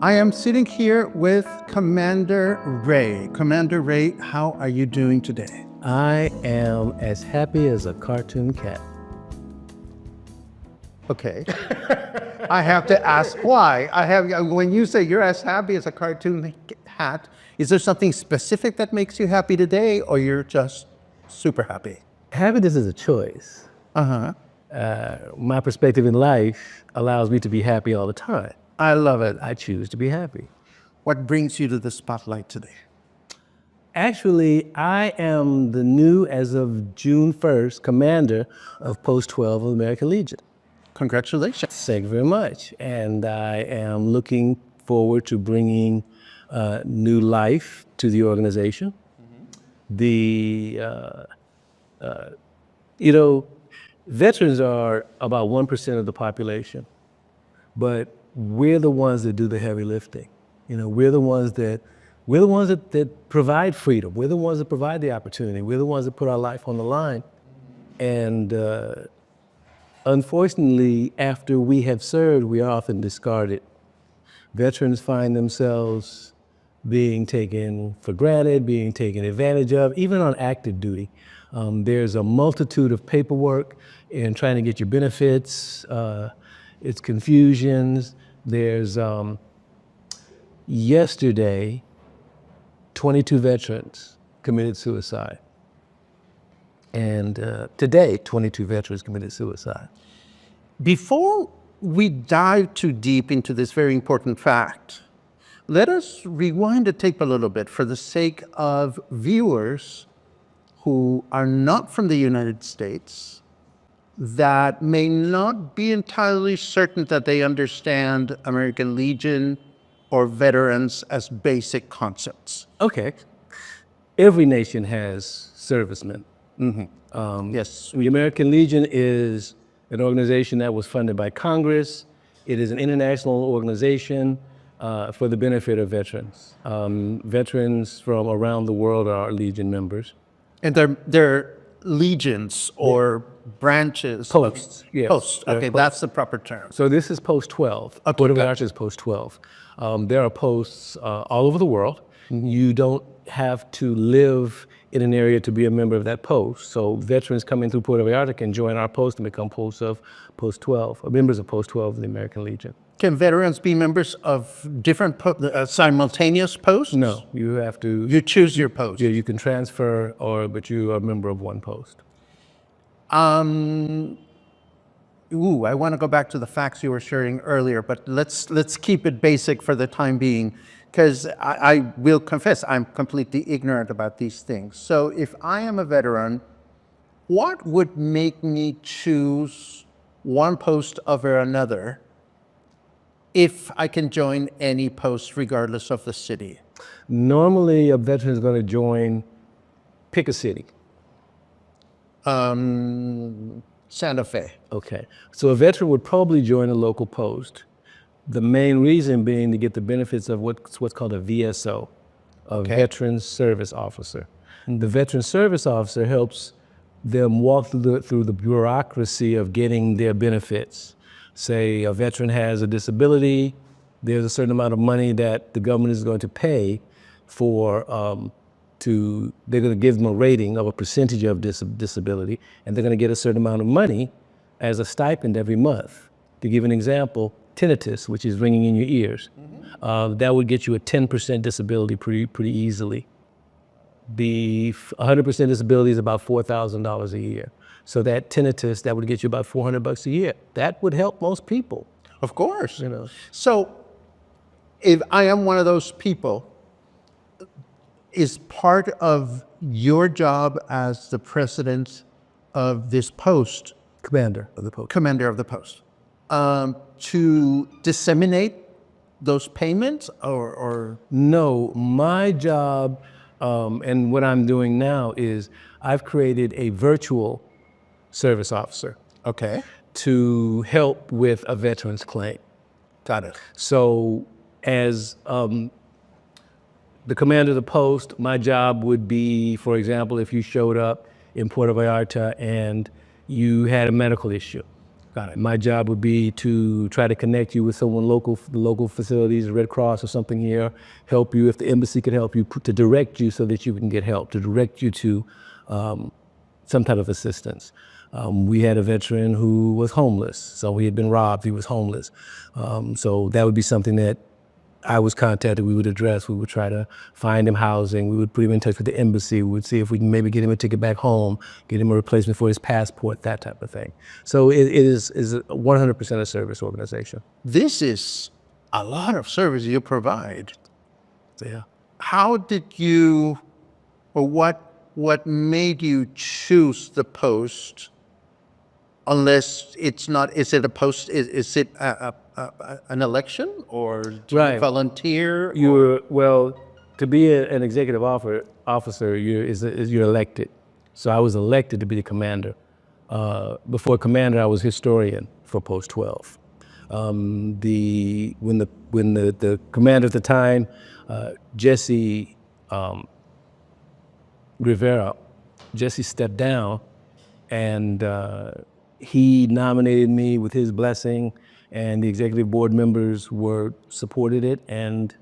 I am sitting here with Commander Ray. Commander Ray, how are you doing today? I am as happy as a cartoon cat. Okay. I have to ask why. When you say you're as happy as a cartoon cat, is there something specific that makes you happy today, or you're just super happy? Happiness is a choice. Uh-huh. My perspective in life allows me to be happy all the time. I love it. I choose to be happy. What brings you to the spotlight today? Actually, I am the new, as of June 1st, commander of Post 12 of the American Legion. Congratulations. Thank you very much. And I am looking forward to bringing new life to the organization. The, veterans are about 1% of the population, but we're the ones that do the heavy lifting. We're the ones that provide freedom. We're the ones that provide the opportunity. We're the ones that put our life on the line. And unfortunately, after we have served, we are often discarded. Veterans find themselves being taken for granted, being taken advantage of, even on active duty. There's a multitude of paperwork in trying to get your benefits. It's confusions. There's yesterday, 22 veterans committed suicide. And today, 22 veterans committed suicide. Before we dive too deep into this very important fact, let us rewind the tape a little bit for the sake of viewers who are not from the United States, that may not be entirely certain that they understand American Legion or veterans as basic concepts. Okay. Every nation has servicemen. Yes. The American Legion is an organization that was funded by Congress. It is an international organization for the benefit of veterans. Veterans from around the world are Legion members. And they're legions or branches. Posts, yes. Posts. Okay, that's the proper term. So this is Post 12. Okay, Board of gotcha. Archers is Post 12. There are posts all over the world. You don't have to live in an area to be a member of that post. So veterans coming through Puerto Vallarta can join our post and become posts of Post 12, or members of Post 12 of the American Legion. Can veterans be members of different simultaneous posts? No, you have to. You choose your post. Yeah, you can transfer, but you are a member of one post. I want to go back to the facts you were sharing earlier, but let's keep it basic for the time being, because I will confess I'm completely ignorant about these things. So if I am a veteran, what would make me choose one post over another if I can join any post regardless of the city? Normally, a veteran is going to pick a city. Santa Fe. Okay, so a veteran would probably join a local post. The main reason being to get the benefits of what's called a VSO, a Veteran Service Officer. The Veteran Service Officer helps them walk through the bureaucracy of getting their benefits. Say a veteran has a disability, there's a certain amount of money that the government is going to pay for, they're going to give them a rating of a percentage of disability, and they're going to get a certain amount of money as a stipend every month. To give an example, tinnitus, which is ringing in your ears, that would get you a 10% disability pretty easily. The 100% disability is about $4,000 a year. So that tinnitus, that would get you about $400 a year. That would help most people. Of course. So if I am one of those people, is part of your job as the president of this post, Commander of the post. commander of the post, to disseminate those payments or? No, my job and what I'm doing now is I've created a virtual service officer. Okay. To help with a veteran's claim. Got it. So as the commander of the post, my job would be, for example, if you showed up in Puerto Vallarta and you had a medical issue, Got it. My job would be to try to connect you with someone local, the local facilities, Red Cross or something here, help you if the embassy could help you, to direct you so that you can get help, to direct you to some type of assistance. We had a veteran who was homeless, so he had been robbed, he was homeless. So that would be something that I was contacted, we would address, we would try to find him housing, we would put him in touch with the embassy, we would see if we can maybe get him a ticket back home, get him a replacement for his passport, that type of thing. So it is 100% a service organization. This is a lot of service you provide. So, yeah. How did you, or what made you choose the post? Unless it's not, is it a post? Is it an election, or do you Right. volunteer? Well, to be an executive officer, you're elected. So I was elected to be the commander. Before commander, I was historian for Post 12. When the commander at the time, Jesse Rivera, Jesse stepped down, and he nominated me with his blessing, and the executive board members supported it, and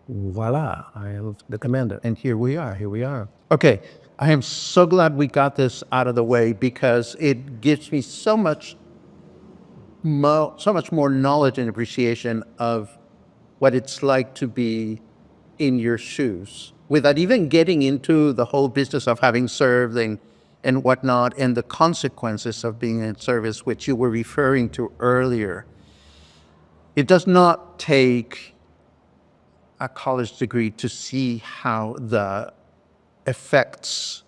voila, I am the commander. And here we are. Here we are. Okay, I am so glad we got this out of the way, because it gives me so much more knowledge and appreciation of what it's like to be in your shoes, without even getting into the whole business of having served and whatnot, and the consequences of being in service, which you were referring to earlier. It does not take a college degree to see how the effects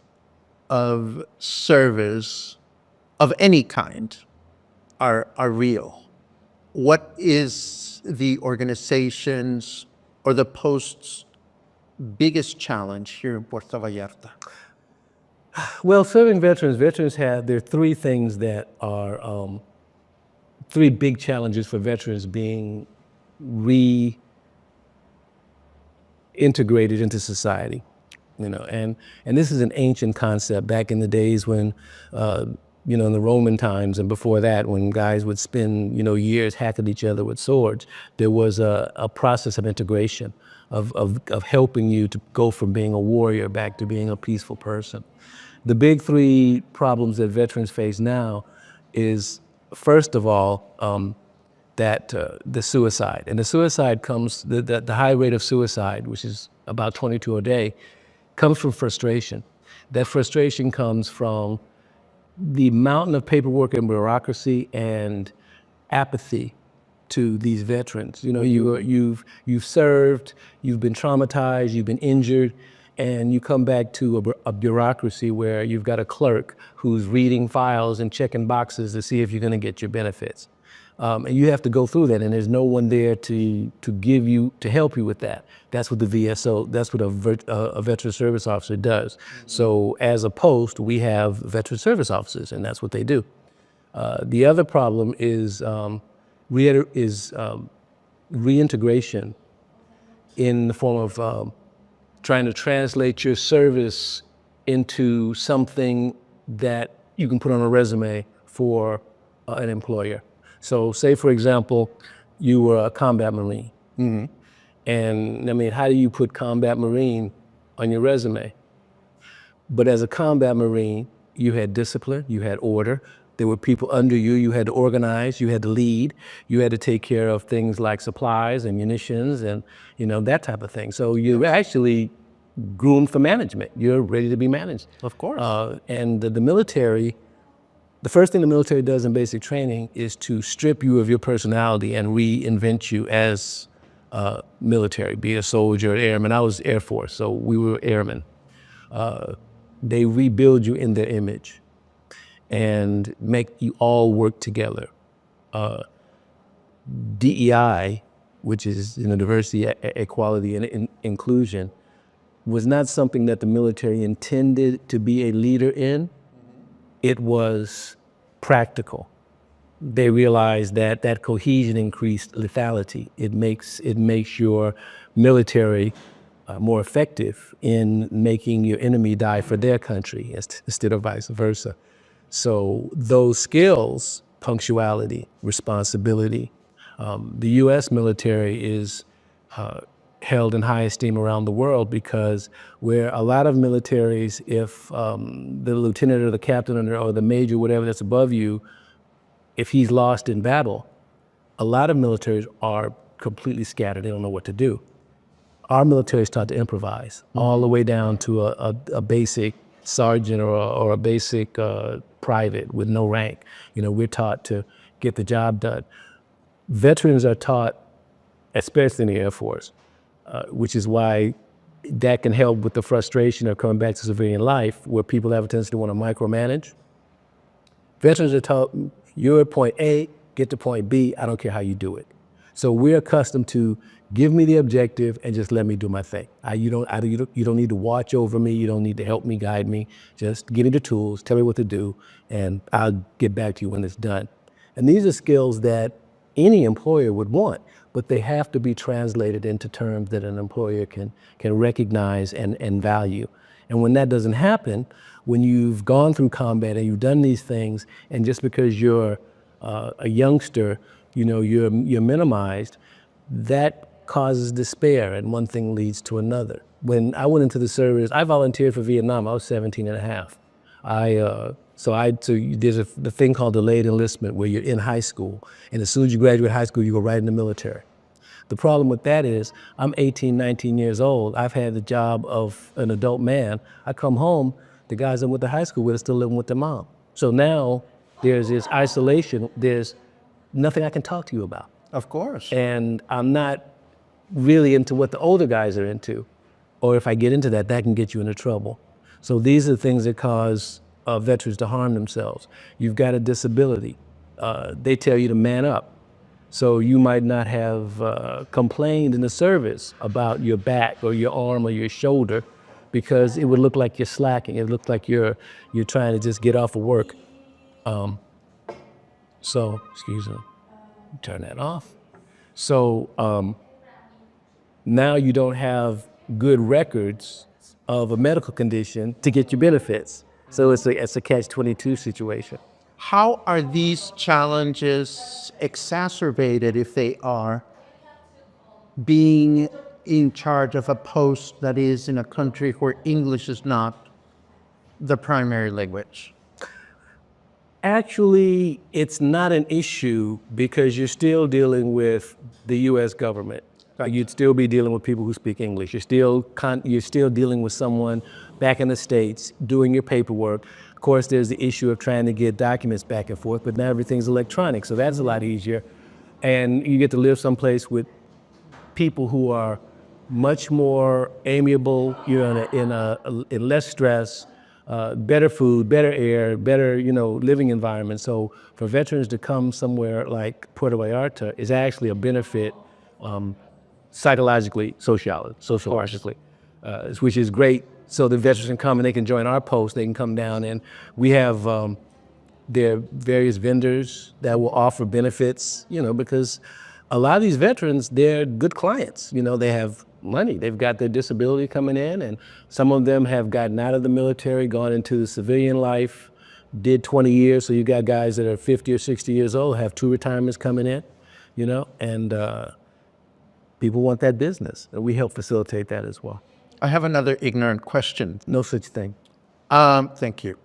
of service of any kind are real. What is the organization's or the post's biggest challenge here in Puerto Vallarta? Well, serving veterans there are three things that are three big challenges for veterans being reintegrated into society. And this is an ancient concept back in the days when, in the Roman times and before that, when guys would spend, years hacking each other with swords. There was a process of integration, of helping you to go from being a warrior back to being a peaceful person. The big three problems that veterans face now is, first of all, the suicide. And the suicide comes, the high rate of suicide, which is about 22 a day, comes from frustration. That frustration comes from the mountain of paperwork and bureaucracy and apathy to these veterans. You've served, you've been traumatized, you've been injured, and you come back to a bureaucracy where you've got a clerk who's reading files and checking boxes to see if you're going to get your benefits. And you have to go through that, and there's no one there to help you with that. That's what the VSO, that's what a veteran service officer does. So as a post, we have veteran service officers, and that's what they do. The other problem is reintegration in the form of trying to translate your service into something that you can put on a resume for an employer. So say, for example, you were a combat Marine. Mm-hmm. And how do you put combat Marine on your resume? But as a combat Marine, you had discipline, you had order, there were people under you, you had to organize, you had to lead, you had to take care of things like supplies and munitions and that type of thing. So you're actually groomed for management. You're ready to be managed. Of course. And the military, the first thing the military does in basic training is to strip you of your personality and reinvent you as military, be a soldier, airman. I was Air Force, so we were airmen. They rebuild you in their image and make you all work together. DEI, which is diversity, equality, and inclusion, was not something that the military intended to be a leader in. It was practical. They realized that cohesion increased lethality. It makes your military more effective in making your enemy die for their country instead of vice versa. So those skills punctuality, responsibility. The U.S. military is held in high esteem around the world because where a lot of militaries, if the lieutenant or the captain or the major, whatever that's above you, if he's lost in battle, a lot of militaries are completely scattered. They don't know what to do. Our military is taught to improvise all the way down to a basic sergeant or a basic private with no rank. We're taught to get the job done. Veterans are taught, especially in the Air Force, which is why that can help with the frustration of coming back to civilian life where people have a tendency to want to micromanage. Veterans are taught, you're at point A, get to point B, I don't care how you do it. So we're accustomed to give me the objective and just let me do my thing. You don't need to watch over me, you don't need to help me, guide me, just give me the tools, tell me what to do, and I'll get back to you when it's done. And these are skills that any employer would want, but they have to be translated into terms that an employer can recognize and value. And when that doesn't happen, when you've gone through combat and you've done these things, and just because you're a youngster, you're minimized, that causes despair, and one thing leads to another. When I went into the service, I volunteered for Vietnam. I was 17 and a half. So there's the thing called delayed enlistment where you're in high school, and as soon as you graduate high school, you go right in the military. The problem with that is I'm 18, 19 years old. I've had the job of an adult man. I come home, the guys I went to high school with are still living with their mom. So now there's this isolation. There's nothing I can talk to you about. Of course. And I'm not really into what the older guys are into. Or if I get into that, that can get you into trouble. So these are the things that cause veterans to harm themselves. You've got a disability. They tell you to man up. So you might not have complained in the service about your back or your arm or your shoulder because it would look like you're slacking. It looked like you're trying to just get off of work. Excuse me, turn that off. So now you don't have good records of a medical condition to get your benefits. So it's a catch-22 situation. How are these challenges exacerbated if they are being in charge of a post that is in a country where English is not the primary language? Actually, it's not an issue because you're still dealing with the U.S. government. You'd still be dealing with people who speak English. You're still dealing with someone back in the States doing your paperwork. Of course, there's the issue of trying to get documents back and forth, but now everything's electronic, so that's a lot easier. And you get to live someplace with people who are much more amiable. You're in less stress, better food, better air, better living environment. So for veterans to come somewhere like Puerto Vallarta is actually a benefit. Psychologically, sociologically, which is great. So the veterans can come and they can join our post. They can come down, and we have there are various vendors that will offer benefits. Because a lot of these veterans, they're good clients. They have money. They've got their disability coming in, and some of them have gotten out of the military, gone into the civilian life, did 20 years. So you got guys that are 50 or 60 years old, have 2 retirements coming in, and people want that business, and we help facilitate that as well. I have another ignorant question. No such thing. Thank you.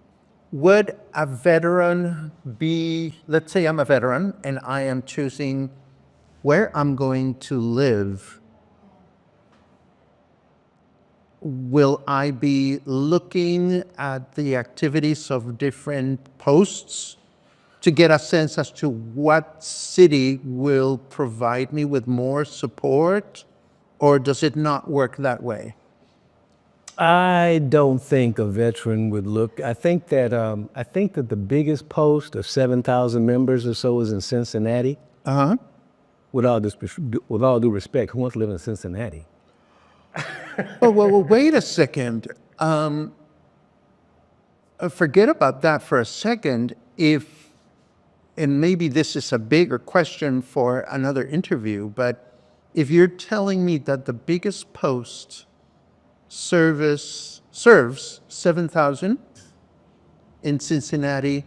Would a veteran be, let's say I'm a veteran and I am choosing where I'm going to live. Will I be looking at the activities of different posts to get a sense as to what city will provide me with more support, or does it not work that way? I don't think a veteran would look. I think that the biggest post of 7,000 members or so is in Cincinnati. With all due respect, who wants to live in Cincinnati? Well, wait a second. Forget about that for a second. And maybe this is a bigger question for another interview, but if you're telling me that the biggest post serves 7,000 in Cincinnati,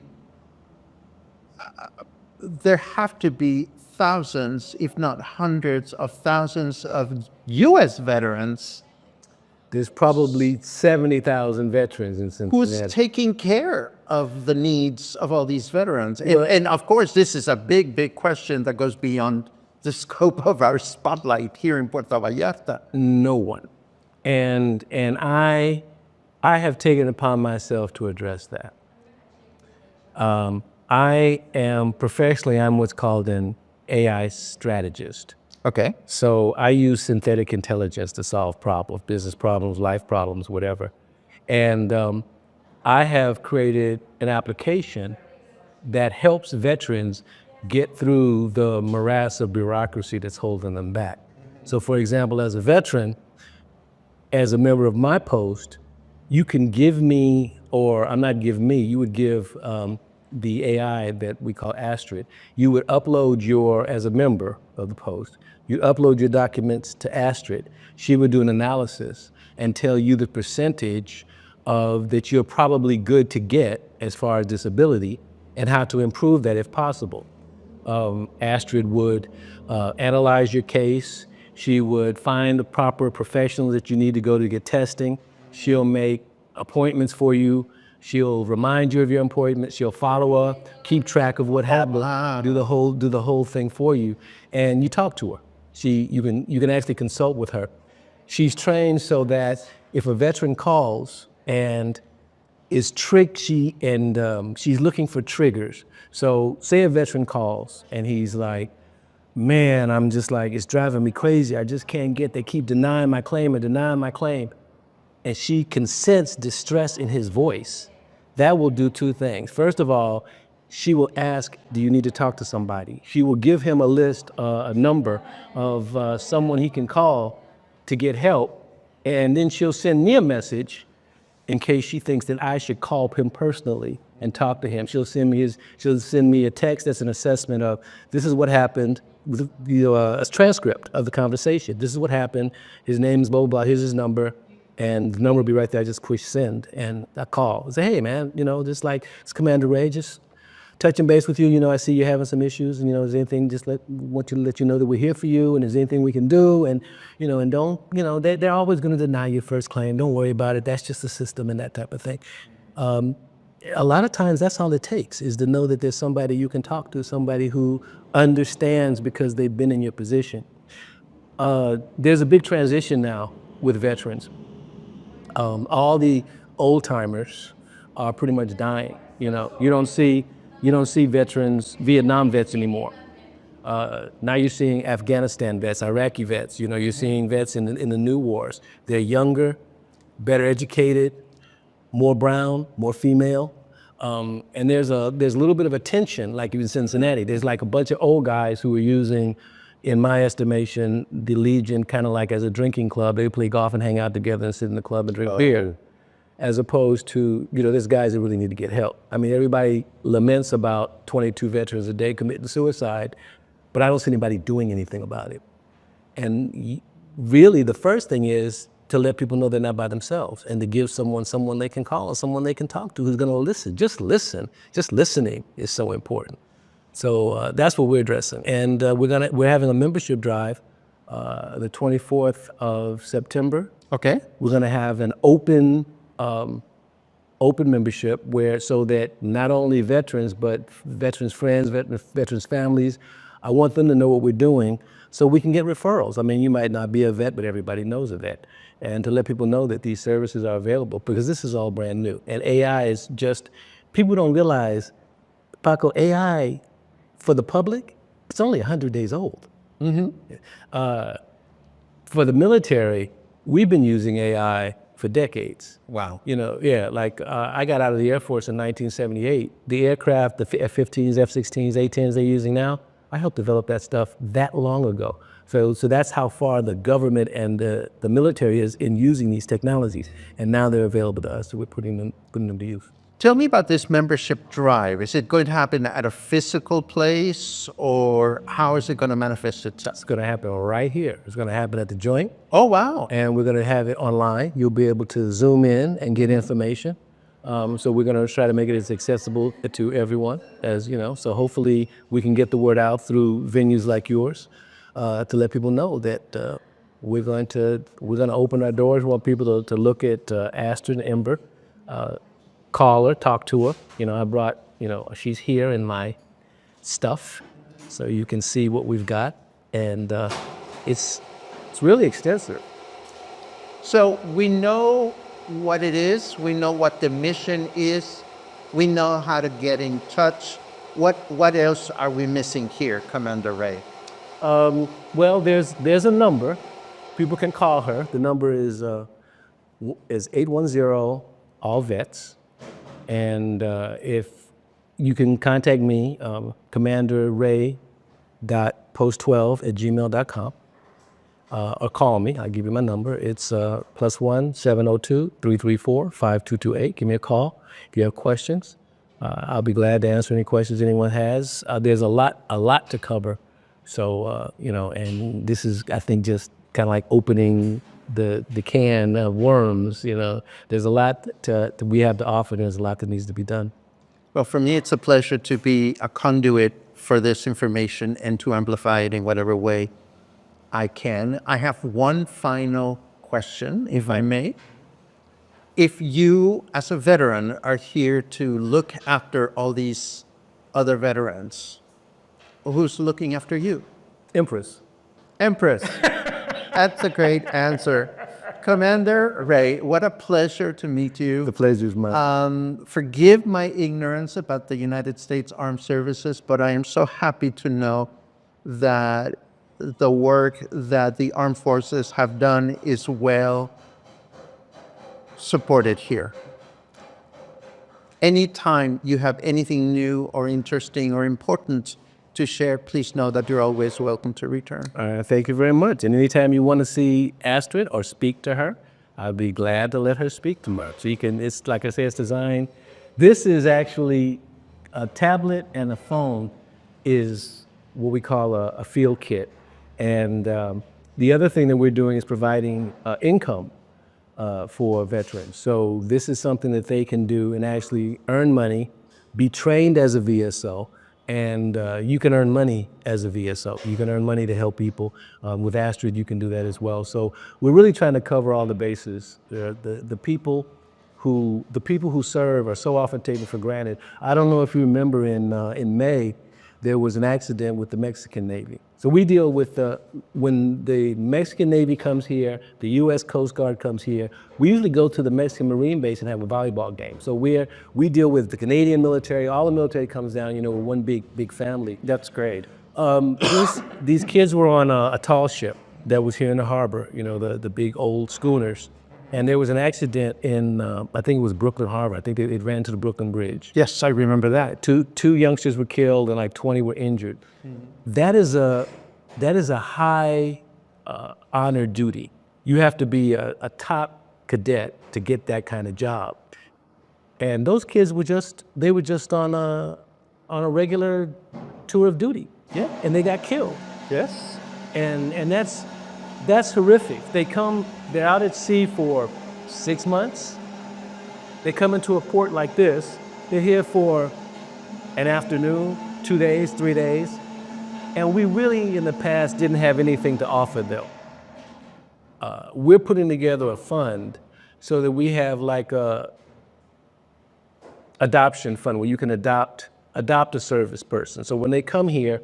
there have to be thousands, if not hundreds of thousands of U.S. veterans There's probably 70,000 veterans in who's Cincinnati. taking care of the needs of all these veterans. And of course, this is a big, big question that goes beyond the scope of our spotlight here in Puerto Vallarta. No one. And I have taken upon myself to address that. I am professionally, I'm what's called an AI strategist. Okay. So I use synthetic intelligence to solve problems, business problems, life problems, whatever. And I have created an application that helps veterans get through the morass of bureaucracy that's holding them back. So for example, as a veteran, as a member of my post, you can give me, or I'm not give me, you would give the AI that we call Astrid. You would upload as a member of the post, you upload your documents to Astrid. She would do an analysis and tell you the percentage that you're probably good to get as far as disability and how to improve that if possible. Astrid would analyze your case. She would find the proper professionals that you need to go to get testing. She'll make appointments for you. She'll remind you of your appointments. She'll follow up, keep track of what happened, do the whole thing for you, and you talk to her. You can actually consult with her. She's trained so that if a veteran calls and is she's looking for triggers. So say a veteran calls and he's like, man, I'm just like, it's driving me crazy. I just can't they keep denying my claim and denying my claim. And she can sense distress in his voice. That will do two things. First of all, she will ask, do you need to talk to somebody? She will give him a list, a number of someone he can call to get help. And then she'll send me a message in case she thinks that I should call him personally and talk to him. She'll send me a text that's an assessment of, this is what happened, a transcript of the conversation. This is what happened. His name's blah, blah, blah. Here's his number. And the number will be right there. I just push send and I call. I say, hey man, just like, it's Commander Ray, just touching base with you. I see you're having some issues and, is anything, want to let you know that we're here for you and is there anything we can do? And, and don't, they're always going to deny your first claim. Don't worry about it. That's just the system and that type of thing. A lot of times that's all it takes is to know that there's somebody you can talk to, somebody who understands because they've been in your position. There's a big transition now with veterans. All the old timers are pretty much dying. You don't see veterans, Vietnam vets anymore. Now you're seeing Afghanistan vets, Iraqi vets. You're seeing vets in the new wars. They're younger, better educated, more brown, more female. And there's a little bit of a tension, like in Cincinnati. There's like a bunch of old guys who are using, in my estimation, the Legion kind of like as a drinking club. They play golf and hang out together and sit in the club and drink beer, as opposed to, there's guys that really need to get help. I mean, everybody laments about 22 veterans a day committing suicide, but I don't see anybody doing anything about it. And really, the first thing is to let people know they're not by themselves and to give someone they can call or someone they can talk to who's going to listen. Just listen. Just listening is so important. So that's what we're addressing. And we're having a membership drive the 24th of September. Okay. We're going to have an open membership so that not only veterans, but veterans' friends, veterans' families, I want them to know what we're doing so we can get referrals. I mean, you might not be a vet, but everybody knows a vet. And to let people know that these services are available because this is all brand new. And AI is people don't realize, Paco, AI for the public, it's only 100 days old. Mm-hmm. For the military, we've been using AI for decades. Wow. I got out of the Air Force in 1978. The aircraft, the F-15s, F-16s, A-10s they're using now, I helped develop that stuff that long ago. So that's how far the government and the military is in using these technologies. And now they're available to us, so we're putting them to use. Tell me about this membership drive. Is it going to happen at a physical place or how is it going to manifest itself? It's going to happen right here. It's going to happen at the Joint. Oh, wow. And we're going to have it online. You'll be able to zoom in and get information. So we're going to try to make it as accessible to everyone as, so hopefully we can get the word out through venues like yours to let people know that we're going to open our doors. We want people to look at Astrid and Ember, call her, talk to her. I brought, she's here in my stuff, so you can see what we've got, and it's really extensive. So we know what it is. We know what the mission is. We know how to get in touch. What else are we missing here, Commander Ray? Well, there's a number. People can call her. The number is 810 all vets, and if you can contact me, commanderray.post12@gmail.com, or call me. I'll give you my number. It's +1 702 334 5228. Give me a call if you have questions. I'll be glad to answer any questions anyone has. There's a lot to cover. So, and this is, I think, just kind of like opening the can of worms. There's a lot that we have to offer. There's a lot that needs to be done. Well, for me, it's a pleasure to be a conduit for this information and to amplify it in whatever way I can. I have one final question, if I may. If you, as a veteran, are here to look after all these other veterans, who's looking after you? Empress. Empress. That's a great answer. Commander Ray, what a pleasure to meet you. The pleasure's mine. Forgive my ignorance about the United States Armed Services, but I am so happy to know that the work that the armed forces have done is well supported here. Anytime you have anything new or interesting or important to share, please know that you're always welcome to return. Thank you very much. And anytime you want to see Astrid or speak to her, I'll be glad to let her speak to her. So it's like I say, it's designed. This is actually a tablet and a phone is what we call a field kit. And the other thing that we're doing is providing income for veterans. So this is something that they can do and actually earn money, be trained as a VSO, and you can earn money as a VSO. You can earn money to help people. With Astrid, you can do that as well. So we're really trying to cover all the bases. The people who serve are so often taken for granted. I don't know if you remember in May, there was an accident with the Mexican Navy. So we deal with when the Mexican Navy comes here, the U.S. Coast Guard comes here, we usually go to the Mexican Marine base and have a volleyball game. So we deal with the Canadian military, all the military comes down, we're one big family. That's great. These kids were on a tall ship that was here in the harbor, the big old schooners. And there was an accident in, I think it was Brooklyn Harbor. I think it ran to the Brooklyn Bridge. Yes, I remember that. Two youngsters were killed and like 20 were injured. Mm-hmm. That is a high honor duty. You have to be a top cadet to get that kind of job. And those kids were just on a regular tour of duty. Yeah. And they got killed. Yes. And that's horrific. They're out at sea for 6 months. They come into a port like this. They're here for an afternoon, 2 days, 3 days. And we really, in the past, didn't have anything to offer them. We're putting together a fund so that we have like a adoption fund where you can adopt a service person. So when they come here,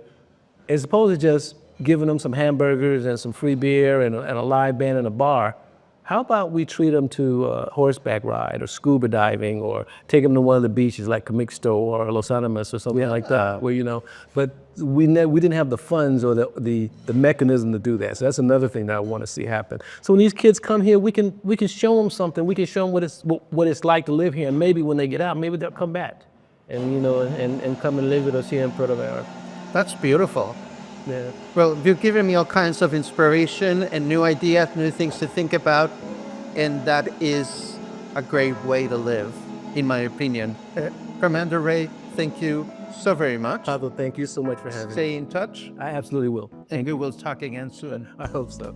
as opposed to just giving them some hamburgers and some free beer and a live band in a bar, how about we treat them to a horseback ride or scuba diving or take them to one of the beaches like Camixto or Los Animas or something like that, where, but we didn't have the funds or the mechanism to do that. So that's another thing that I want to see happen. So when these kids come here, we can show them something. We can show them what it's like to live here. And maybe when they get out, maybe they'll come back and, and come and live with us here in Puerto Vallarta. That's beautiful. Yeah. Well, you've given me all kinds of inspiration and new ideas, new things to think about, and that is a great way to live, in my opinion. Commander Ray, thank you so very much. Pablo, thank you so much for having me. Stay in touch. I absolutely will. And we will talk again soon. I hope so.